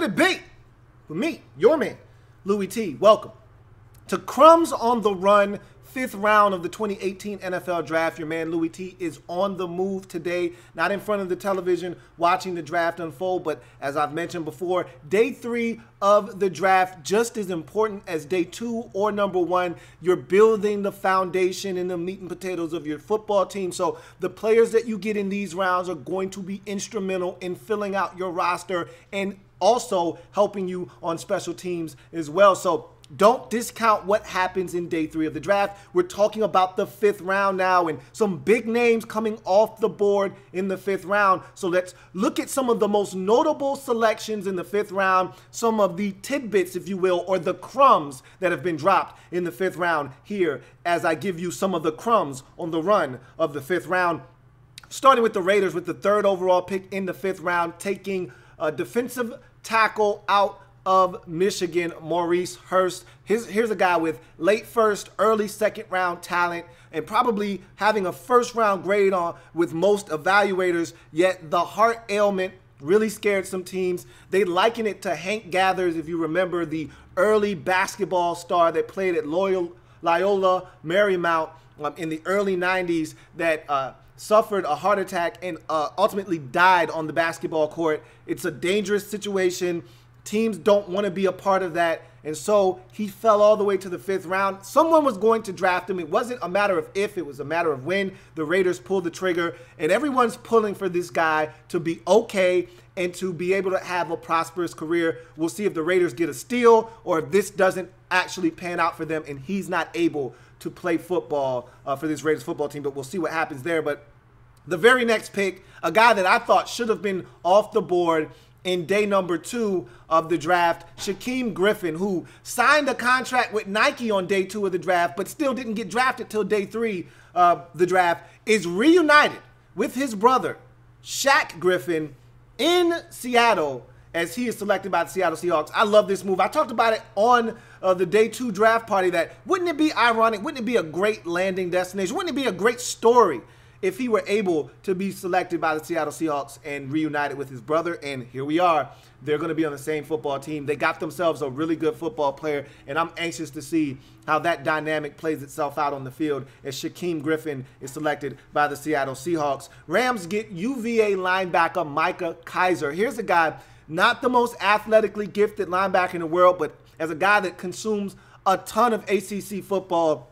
could it be? With me, your man, Louie T. Welcome to Crumbs on the Run, 5th round of the 2018 NFL Draft. Your man, Louie T, is on the move today, not in front of the television watching the draft unfold, but as I've mentioned before, day 3 of the draft, just as important as day 2 or number 1. You're building the foundation and the meat and potatoes of your football team. So the players that you get in these rounds are going to be instrumental in filling out your roster and also helping you on special teams as well. So don't discount what happens in day 3 of the draft. We're talking about the 5th round now and some big names coming off the board in the 5th round. So let's look at some of the most notable selections in the 5th round, some of the tidbits, if you will, or the crumbs that have been dropped in the 5th round here as I give you some of the crumbs on the run of the 5th round. Starting with the Raiders with the 3rd overall pick in the 5th round, taking a defensive tackle out of Michigan, Maurice Hurst. Here's a guy with late 1st, early 2nd round talent and probably having a 1st round grade on with most evaluators, yet the heart ailment really scared some teams. They liken it to Hank Gathers, if you remember, the early basketball star that played at Loyola Marymount in the early 90s that suffered a heart attack and ultimately died on the basketball court. It's a dangerous situation. Teams don't want to be a part of that, and so he fell all the way to the 5th round. Someone was going to draft him. It wasn't a matter of if, it was a matter of when. The Raiders pulled the trigger, and everyone's pulling for this guy to be okay and to be able to have a prosperous career. We'll see if the Raiders get a steal or if this doesn't actually pan out for them and he's not able to play football for this Raiders football team, but we'll see what happens there. But the very next pick, a guy that I thought should have been off the board in day number 2 of the draft, Shaquem Griffin, who signed a contract with Nike on day 2 of the draft, but still didn't get drafted till day 3 of the draft, is reunited with his brother, Shaq Griffin, in Seattle as he is selected by the Seattle Seahawks. I love this move. I talked about it on the day 2 draft party that wouldn't it be ironic, wouldn't it be a great landing destination, wouldn't it be a great story if he were able to be selected by the Seattle Seahawks and reunited with his brother? And here we are. They're going to be on the same football team. They got themselves a really good football player, and I'm anxious to see how that dynamic plays itself out on the field as Shaquem Griffin is selected by the Seattle Seahawks. Rams get UVA linebacker Micah Kiser. Here's a guy, not the most athletically gifted linebacker in the world, but as a guy that consumes a ton of ACC football,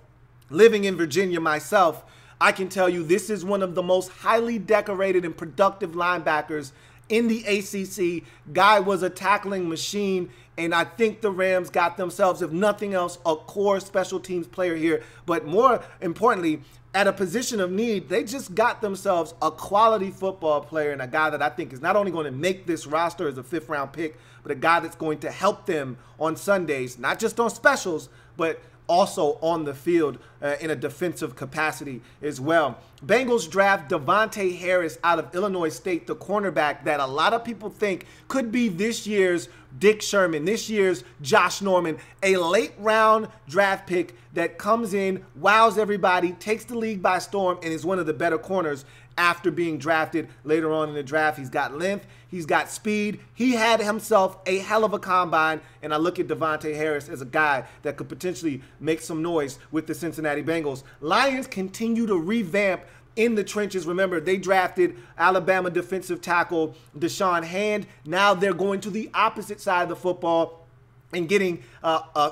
living in Virginia myself, I can tell you this is one of the most highly decorated and productive linebackers in the ACC. Guy was a tackling machine, and I think the Rams got themselves, if nothing else, a core special teams player here. But more importantly, at a position of need, they just got themselves a quality football player and a guy that I think is not only going to make this roster as a 5th round pick, but a guy that's going to help them on Sundays, not just on specials, but also on the field in a defensive capacity as well. Bengals draft Devontae Harris out of Illinois State, the cornerback that a lot of people think could be this year's Dick Sherman, this year's Josh Norman, a late round draft pick that comes in, wows everybody, takes the league by storm, and is one of the better corners after being drafted later on in the draft. He's got length, he's got speed, he had himself a hell of a combine, and I look at Devontae Harris as a guy that could potentially make some noise with the Cincinnati Bengals. Lions continue to revamp in the trenches. Remember, they drafted Alabama defensive tackle Deshaun Hand. Now they're going to the opposite side of the football and getting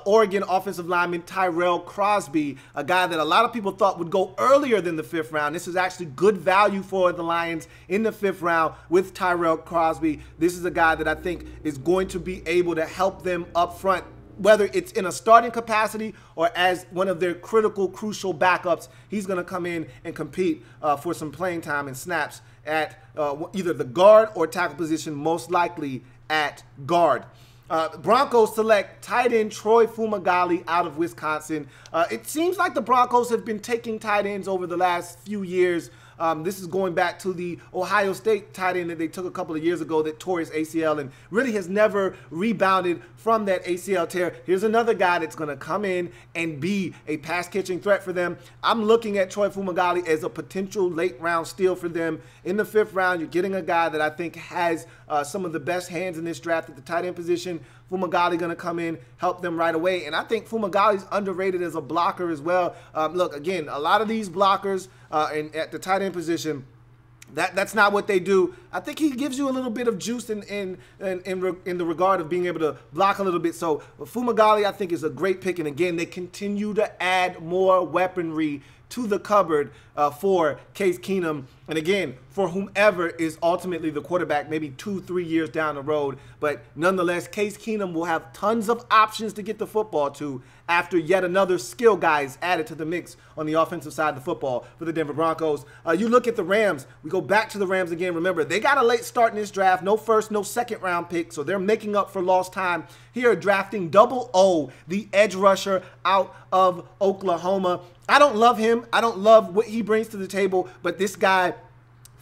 Oregon offensive lineman Tyrell Crosby, a guy that a lot of people thought would go earlier than the 5th round. This is actually good value for the Lions in the 5th round with Tyrell Crosby. This is a guy that I think is going to be able to help them up front, whether it's in a starting capacity or as one of their critical, crucial backups. He's going to come in and compete for some playing time and snaps at either the guard or tackle position, most likely at guard. Broncos select tight end Troy Fumagalli out of Wisconsin. It seems like the Broncos have been taking tight ends over the last few years This is going back to the Ohio State tight end that they took a couple of years ago that tore his ACL and really has never rebounded from that ACL tear. Here's another guy that's going to come in and be a pass-catching threat for them. I'm looking at Troy Fumagalli as a potential late-round steal for them. In the 5th round, you're getting a guy that I think has some of the best hands in this draft at the tight end position. Fumagalli going to come in, help them right away. And I think Fumagalli's underrated as a blocker as well. Look, again, a lot of these blockers at the tight end position, that's not what they do. I think he gives you a little bit of juice in the regard of being able to block a little bit. So Fumagalli, I think, is a great pick. And again, they continue to add more weaponry to the cupboard for Case Keenum, and again, for whomever is ultimately the quarterback, maybe 2-3 years down the road. But nonetheless, Case Keenum will have tons of options to get the football to after yet another skill guy is added to the mix on the offensive side of the football for the Denver Broncos. You look at the Rams. We go back to the Rams again. Remember, they got a late start in this draft. No first, no second round pick, so they're making up for lost time here, drafting Double O, the edge rusher out of Oklahoma. I don't love him. I don't love what he brings to the table, but this guy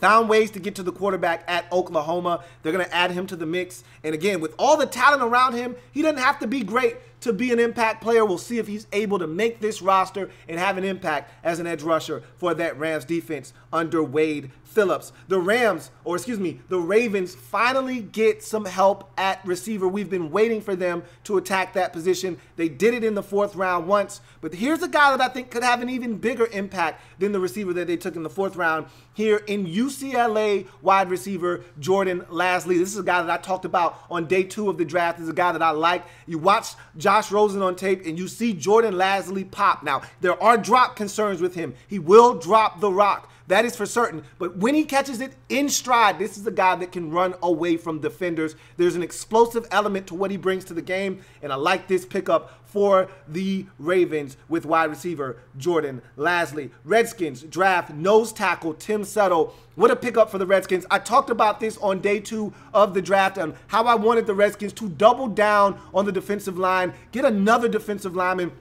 found ways to get to the quarterback at Oklahoma. They're going to add him to the mix. And again, with all the talent around him, he doesn't have to be great to be an impact player. We'll see if he's able to make this roster and have an impact as an edge rusher for that Rams defense under Wade Phillips. The Ravens finally get some help at receiver. We've been waiting for them to attack that position. They did it in the 4th round once, but here's a guy that I think could have an even bigger impact than the receiver that they took in the 4th round here in UCLA wide receiver Jordan Lasley. This is a guy that I talked about on day 2 of the draft. This is a guy that I like. You watch Josh Rosen on tape and you see Jordan Lasley pop. Now, there are drop concerns with him. He will drop the rock. That is for certain. But when he catches it in stride, this is a guy that can run away from defenders. There's an explosive element to what he brings to the game, and I like this pickup for the Ravens with wide receiver Jordan Lasley. Redskins draft nose tackle Tim Settle. What a pickup for the Redskins. I talked about this on day 2 of the draft and how I wanted the Redskins to double down on the defensive line, get another defensive lineman,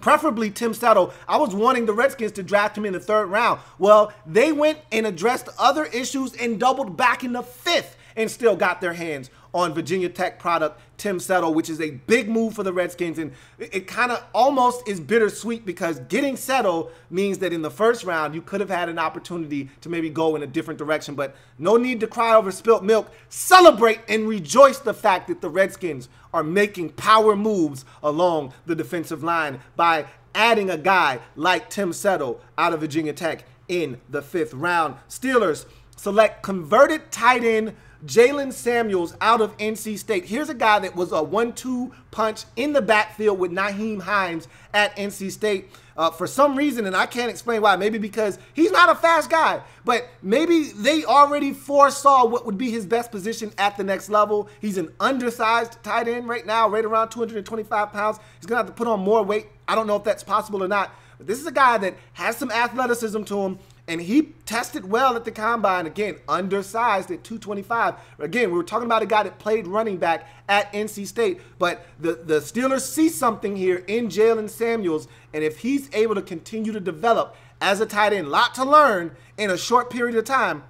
preferably Tim Settle. I was wanting the Redskins to draft him in the 3rd round. Well, they went and addressed other issues and doubled back in the 5th and still got their hands on Virginia Tech product Tim Settle, which is a big move for the Redskins. And it kind of almost is bittersweet because getting Settle means that in the 1st round, you could have had an opportunity to maybe go in a different direction. But no need to cry over spilt milk. Celebrate and rejoice the fact that the Redskins are making power moves along the defensive line by adding a guy like Tim Settle out of Virginia Tech in the 5th round. Steelers select converted tight end Jalen Samuels out of NC State. Here's a guy that was a 1-2 punch in the backfield with Nyheim Hines at NC State. For some reason, and I can't explain why, maybe because he's not a fast guy, but maybe they already foresaw what would be his best position at the next level. He's an undersized tight end right now, right around 225 pounds. He's going to have to put on more weight. I don't know if that's possible or not, but this is a guy that has some athleticism to him. And he tested well at the combine. Again, undersized at 225. Again, we were talking about a guy that played running back at NC State. But the Steelers see something here in Jalen Samuels. And if he's able to continue to develop as a tight end, lot to learn in a short period of time,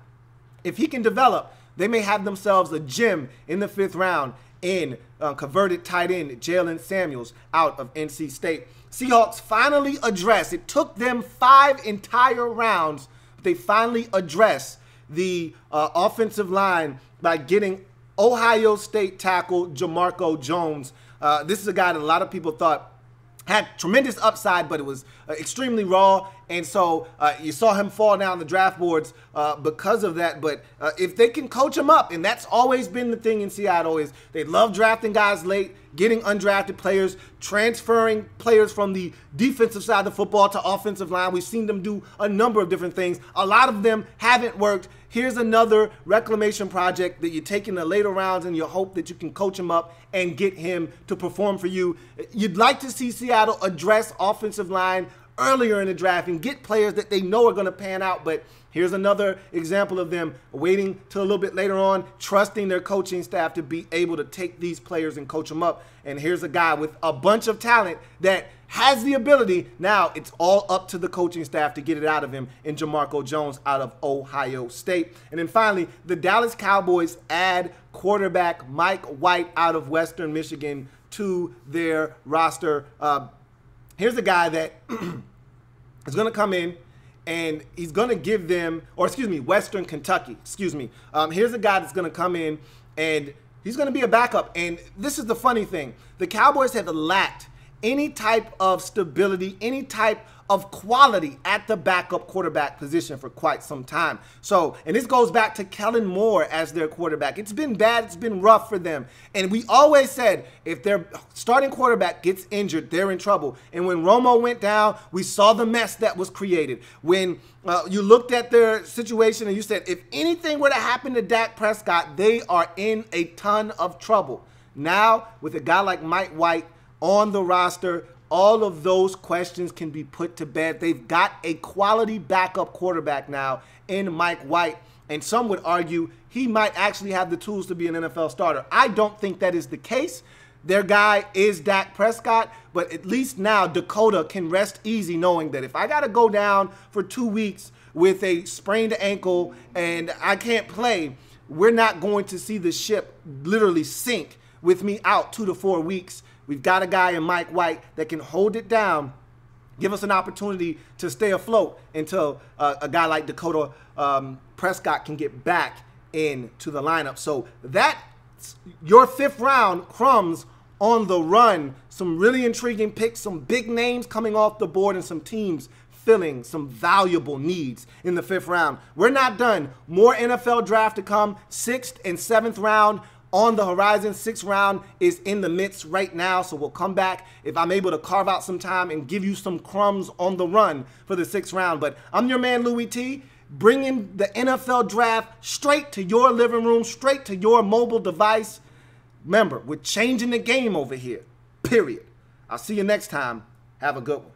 if he can develop, they may have themselves a gem in the 5th round in converted tight end Jalen Samuels out of NC State. Seahawks finally addressed, it took them 5 entire rounds, but they finally addressed the offensive line by getting Ohio State tackle Jamarco Jones. This is a guy that a lot of people thought had tremendous upside, but it was extremely raw. And so you saw him fall down the draft boards because of that. But if they can coach him up, and that's always been the thing in Seattle, is they love drafting guys late, getting undrafted players, transferring players from the defensive side of the football to offensive line. We've seen them do a number of different things. A lot of them haven't worked. Here's another reclamation project that you take in the later rounds, and you hope that you can coach him up and get him to perform for you. You'd like to see Seattle address offensive line earlier in the draft and get players that they know are going to pan out. But here's another example of them waiting till a little bit later on, trusting their coaching staff to be able to take these players and coach them up. And here's a guy with a bunch of talent that has the ability. Now it's all up to the coaching staff to get it out of him in Jamarco Jones out of Ohio State. And then finally, the Dallas Cowboys add quarterback Mike White out of Western Michigan to their roster. Here's a guy that is going to come in and he's going to give them, or excuse me, Western Kentucky, excuse me. Here's a guy that's going to come in and he's going to be a backup. And this is the funny thing. The Cowboys have lacked any type of stability, any type of quality at the backup quarterback position for quite some time. So, and this goes back to Kellen Moore as their quarterback. It's been bad. It's been rough for them. And we always said if their starting quarterback gets injured, they're in trouble. And when Romo went down, we saw the mess that was created. When you looked at their situation and you said, if anything were to happen to Dak Prescott, they are in a ton of trouble. Now, with a guy like Mike White on the roster, all of those questions can be put to bed. They've got a quality backup quarterback now in Mike White, and some would argue he might actually have the tools to be an NFL starter. I don't think that is the case. Their guy is Dak Prescott, but at least now Dakota can rest easy knowing that if I got to go down for 2 weeks with a sprained ankle and I can't play, we're not going to see the ship literally sink with me out 2 to 4 weeks. We've got a guy in Mike White that can hold it down, give us an opportunity to stay afloat until a guy like Dakota Prescott can get back into the lineup. So that's your 5th round, Crumbs on the run. Some really intriguing picks, some big names coming off the board, and some teams filling some valuable needs in the 5th round. We're not done. More NFL draft to come, 6th and 7th round on the horizon. 6th round is in the midst right now, so we'll come back if I'm able to carve out some time and give you some crumbs on the run for the 6th round. But I'm your man, Louie T, bringing the NFL draft straight to your living room, straight to your mobile device. Remember, we're changing the game over here, period. I'll see you next time. Have a good one.